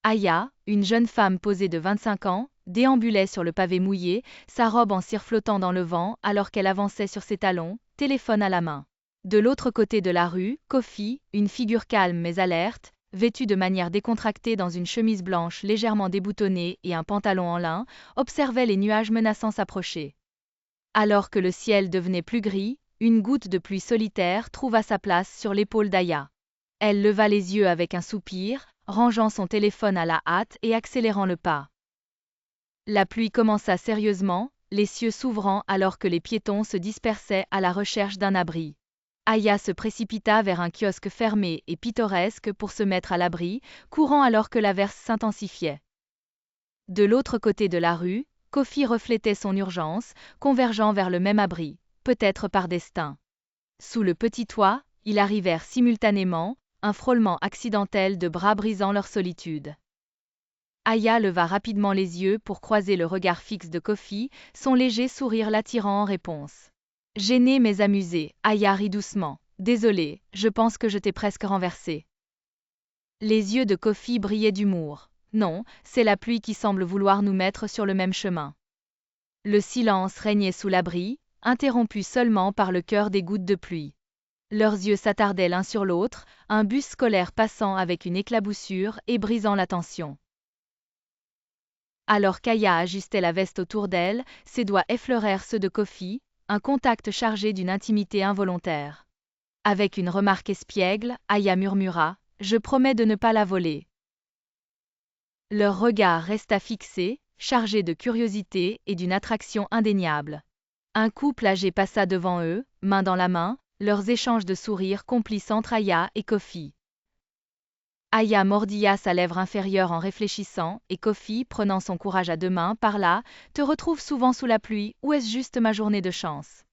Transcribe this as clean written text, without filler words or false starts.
Aya, une jeune femme posée de 25 ans, déambulait sur le pavé mouillé, sa robe en cire flottant dans le vent alors qu'elle avançait sur ses talons, téléphone à la main. De l'autre côté de la rue, Kofi, une figure calme mais alerte, vêtue de manière décontractée dans une chemise blanche légèrement déboutonnée et un pantalon en lin, observait les nuages menaçants s'approcher. Alors que le ciel devenait plus gris, une goutte de pluie solitaire trouva sa place sur l'épaule d'Aya. Elle leva les yeux avec un soupir, rangeant son téléphone à la hâte et accélérant le pas. La pluie commença sérieusement, les cieux s'ouvrant alors que les piétons se dispersaient à la recherche d'un abri. Aya se précipita vers un kiosque fermé et pittoresque pour se mettre à l'abri, courant alors que l'averse s'intensifiait. De l'autre côté de la rue, Kofi reflétait son urgence, convergeant vers le même abri, peut-être par destin. Sous le petit toit, ils arrivèrent simultanément, un frôlement accidentel de bras brisant leur solitude. Aya leva rapidement les yeux pour croiser le regard fixe de Kofi, son léger sourire l'attirant en réponse. Gênée mais amusée, Aya rit doucement. Désolée, je pense que je t'ai presque renversé. Les yeux de Kofi brillaient d'humour. Non, c'est la pluie qui semble vouloir nous mettre sur le même chemin. Le silence régnait sous l'abri, interrompu seulement par le chœur des gouttes de pluie. Leurs yeux s'attardaient l'un sur l'autre, un bus scolaire passant avec une éclaboussure et brisant la tension. Alors qu'Aya ajustait la veste autour d'elle, ses doigts effleurèrent ceux de Kofi, un contact chargé d'une intimité involontaire. Avec une remarque espiègle, Aya murmura « Je promets de ne pas la voler ». Leur regard resta fixé, chargé de curiosité et d'une attraction indéniable. Un couple âgé passa devant eux, main dans la main, leurs échanges de sourires complices entre Aya et Kofi. Aya mordilla sa lèvre inférieure en réfléchissant, et Kofi, prenant son courage à deux mains, parla « Te retrouve souvent sous la pluie, ou est-ce juste ma journée de chance ?»